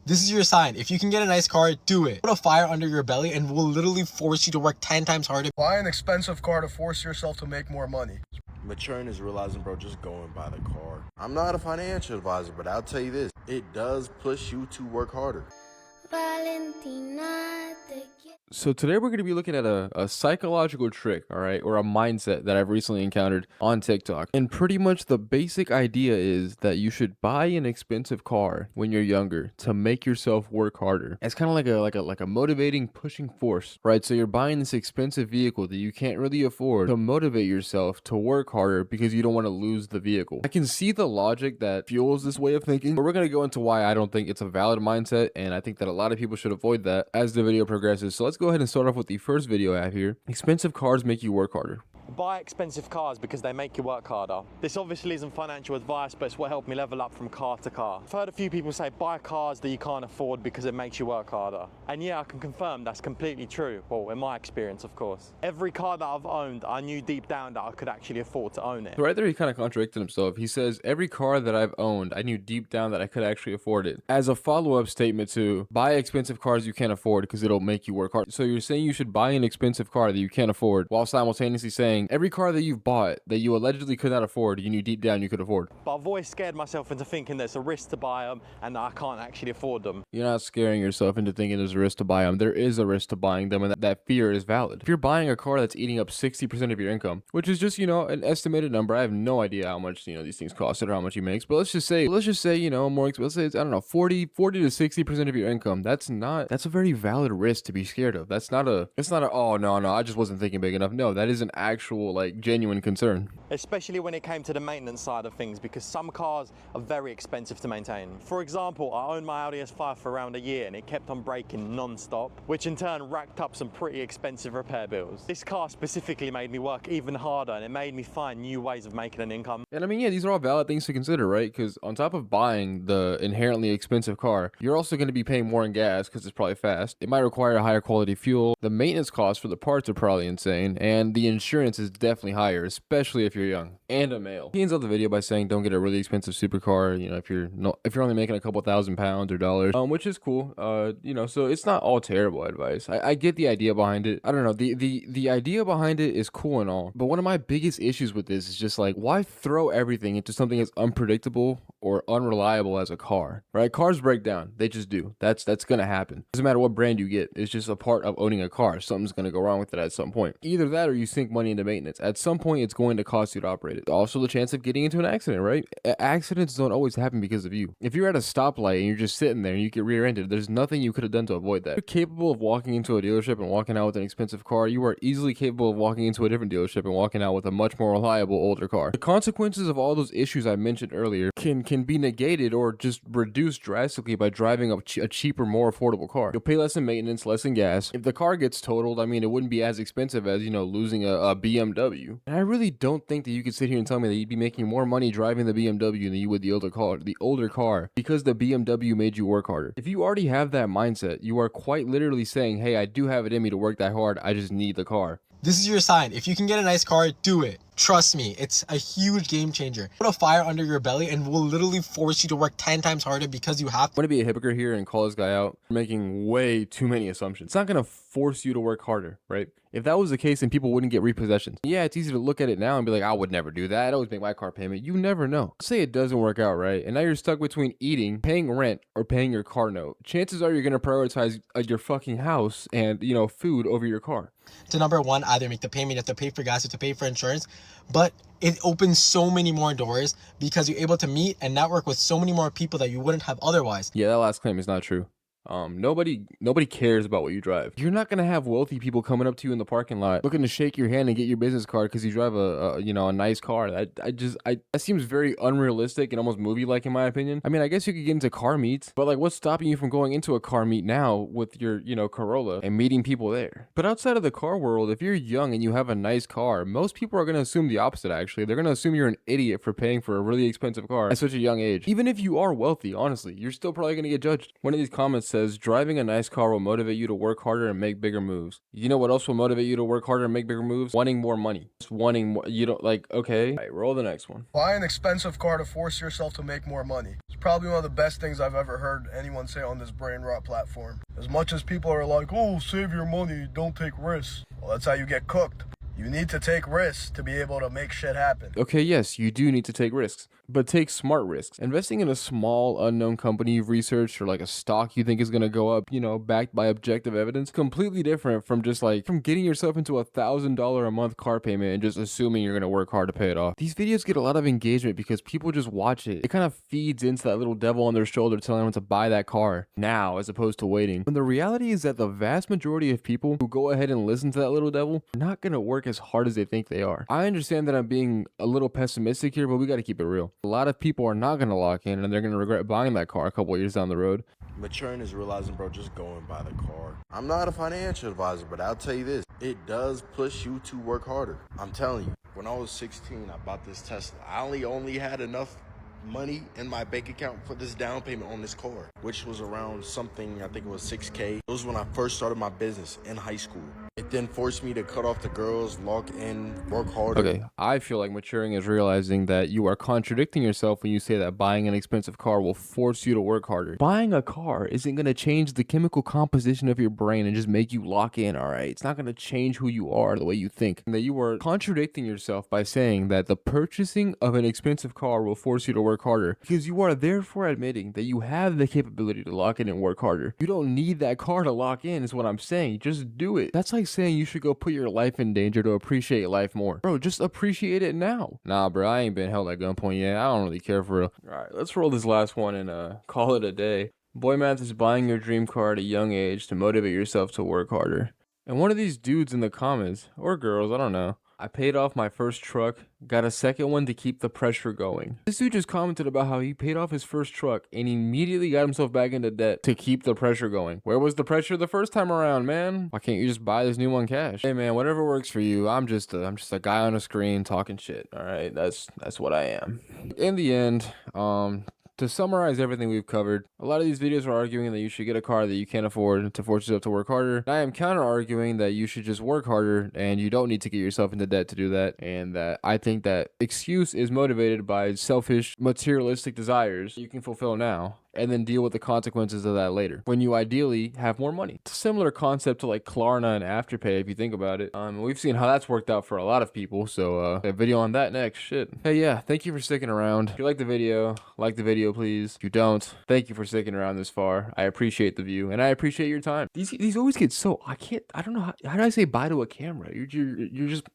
This is your sign. If you can get a nice car, do it. Put a fire under your belly and will literally force you to work 10 times harder. Buy an expensive car to force yourself to make more money. Maturing is realizing, bro, just go and buy the car. I'm not a financial advisor, but I'll tell you this. It does push you to work harder. So today we're going to be looking at a psychological trick, all right, or a mindset that I've recently encountered on TikTok. And pretty much the basic idea is that you should buy an expensive car when you're younger to make yourself work harder. It's kind of like a motivating, pushing force, right? So you're buying this expensive vehicle that you can't really afford to motivate yourself to work harder because you don't want to lose the vehicle. I can see the logic that fuels this way of thinking, but we're going to go into why I don't think it's a valid mindset, and I think that a lot of people should avoid that as the video progresses. So let's go ahead and start off with the first video I have here. Expensive cars make you work harder. Buy expensive cars because they make you work harder. This obviously isn't financial advice, but it's what helped me level up from car to car. I've heard a few people say buy cars that you can't afford because it makes you work harder. And yeah, I can confirm that's completely true. Well, in my experience, of course. Every car that I've owned, I knew deep down that I could actually afford to own it. So right there, he kind of contradicted himself. He says, every car that I've owned, I knew deep down that I could actually afford it. As a follow-up statement to buy expensive cars you can't afford because it'll make you work hard. So you're saying you should buy an expensive car that you can't afford while simultaneously saying every car that you've bought that you allegedly could not afford, you knew deep down you could afford. But I've always scared myself into thinking there's a risk to buy them and that I can't actually afford them. You're not scaring yourself into thinking there's a risk to buy them. There is a risk to buying them, and that fear is valid. If you're buying a car that's eating up 60% of your income, which is just, an estimated number. I have no idea how much, these things cost or how much he makes, but let's just say, more expensive. Let's say it's, I don't know, 40 to 60% of your income. That's a very valid risk to be scared of. It's not a, oh, no, I just wasn't thinking big enough. No, that is an actual, genuine concern. Especially when it came to the maintenance side of things, because some cars are very expensive to maintain. For example, I owned my Audi S5 for around a year and it kept on breaking non-stop, which in turn racked up some pretty expensive repair bills. This car specifically made me work even harder and it made me find new ways of making an income. And I mean, yeah, these are all valid things to consider, right? Because on top of buying the inherently expensive car, you're also going to be paying more in gas because it's probably fast. It might require a higher quality fuel. The maintenance costs for the parts are probably insane, and the insurance is definitely higher, especially if you're young and a male. He ends up the video by saying don't get a really expensive supercar, if you're only making a couple $1,000 or dollars, which is cool. So it's not all terrible advice. I get the idea behind it. I don't know, the idea behind it is cool and all, but one of my biggest issues with this is just why throw everything into something as unpredictable or unreliable as a car, right? Cars break down. They just do. That's gonna happen. Doesn't matter what brand you get. It's just a part of owning a car. Something's gonna go wrong with it at some point. Either that or you sink money into maintenance. At some point, it's going to cost you to operate it. Also, the chance of getting into an accident, right? Accidents don't always happen because of you. If you're at a stoplight and you're just sitting there and you get rear-ended, there's nothing you could have done to avoid that. You're capable of walking into a dealership and walking out with an expensive car. You are easily capable of walking into a different dealership and walking out with a much more reliable older car. The consequences of all those issues I mentioned earlier can be negated or just reduced drastically by driving a cheaper, more affordable car. You'll pay less in maintenance, less in gas. If the car gets totaled, I mean, it wouldn't be as expensive as, losing a BMW. And I really don't think that you could sit here and tell me that you'd be making more money driving the BMW than you would the older car because the BMW made you work harder. If you already have that mindset, you are quite literally saying, hey, I do have it in me to work that hard. I just need the car. This is your sign. If you can get a nice car, do it. Trust me, it's a huge game changer. Put a fire under your belly and will literally force you to work 10 times harder because you have to. I'm going to be a hypocrite here and call this guy out for making way too many assumptions. It's not going to force you to work harder, right? If that was the case, then people wouldn't get repossessions. Yeah, it's easy to look at it now and be like, I would never do that. I'd always make my car payment. You never know. Let's say it doesn't work out, right? And now you're stuck between eating, paying rent, or paying your car note. Chances are you're going to prioritize your fucking house and, food over your car. To number one, either make the payment, you have to pay for gas, you have to pay for insurance, but it opens so many more doors because you're able to meet and network with so many more people that you wouldn't have otherwise. Yeah, that last claim is not true. Nobody cares about what you drive. You're not gonna have wealthy people coming up to you in the parking lot looking to shake your hand and get your business card because you drive a nice car. That seems very unrealistic and almost movie-like in my opinion. I mean, I guess you could get into car meets, but what's stopping you from going into a car meet now with your Corolla and meeting people there? But outside of the car world, if you're young and you have a nice car, most people are gonna assume the opposite. Actually, they're gonna assume you're an idiot for paying for a really expensive car at such a young age. Even if you are wealthy, honestly, you're still probably gonna get judged. One of these comments says driving a nice car will motivate you to work harder and make bigger moves. You know what else will motivate you to work harder and make bigger moves? Wanting more money. Just wanting more. You don't like, okay. All right, roll the next one. Buy an expensive car to force yourself to make more money. It's probably one of the best things I've ever heard anyone say on this brain rot platform. As much as people are like, oh, save your money, don't take risks. Well, that's how you get cooked. You need to take risks to be able to make shit happen. Okay, yes, you do need to take risks, but take smart risks. Investing in a small unknown company you've researched or like a stock you think is going to go up, backed by objective evidence, completely different from just like from getting yourself into $1,000 a month car payment and just assuming you're going to work hard to pay it off. These videos get a lot of engagement because people just watch it. It kind of feeds into that little devil on their shoulder telling them to buy that car now as opposed to waiting. When the reality is that the vast majority of people who go ahead and listen to that little devil are not going to work as hard as they think they are. I understand that I'm being a little pessimistic here, but we got to keep it real. A lot of people are not going to lock in and they're going to regret buying that car a couple years down the road. Maturing is realizing, bro, just going by the car. I'm not a financial advisor, but I'll tell you this. It does push you to work harder. I'm telling you, when I was 16, I bought this Tesla. I only had enough money in my bank account for this down payment on this car, which was around something, I think it was 6K. It was when I first started my business in high school. It then forced me to cut off the girls, lock in, work harder. Okay, I feel like maturing is realizing that you are contradicting yourself when you say that buying an expensive car will force you to work harder. Buying a car isn't going to change the chemical composition of your brain and just make you lock in, all right? It's not going to change who you are, the way you think. And that you are contradicting yourself by saying that the purchasing of an expensive car will force you to work harder because you are therefore admitting that you have the capability to lock in and work harder. You don't need that car to lock in is what I'm saying. Just do it. That's like saying you should go put your life in danger to appreciate life more. Bro, just appreciate it now. Nah, bro, I ain't been held at gunpoint yet. I don't really care for real. All right, let's roll this last one and call it a day. Boy Math is buying your dream car at a young age to motivate yourself to work harder. And one of these dudes in the comments, or girls, I don't know, I paid off my first truck, got a second one to keep the pressure going. This dude just commented about how he paid off his first truck and immediately got himself back into debt to keep the pressure going. Where was the pressure the first time around, man? Why can't you just buy this new one cash? Hey man, whatever works for you. I'm just a guy on a screen talking shit. All right, that's what I am. In the end, to summarize everything we've covered, a lot of these videos are arguing that you should get a car that you can't afford to force yourself to work harder. I am counter-arguing that you should just work harder and you don't need to get yourself into debt to do that, and that I think that excuse is motivated by selfish, materialistic desires you can fulfill now and then deal with the consequences of that later when you ideally have more money. It's a similar concept to like Klarna and Afterpay if you think about it. We've seen how that's worked out for a lot of people, so a video on that next. Shit. Hey, yeah, thank you for sticking around. If you like the video please. If you don't, thank you for sticking around this far. I appreciate the view and I appreciate your time. These always get so I don't know how do I say bye to a camera? You're just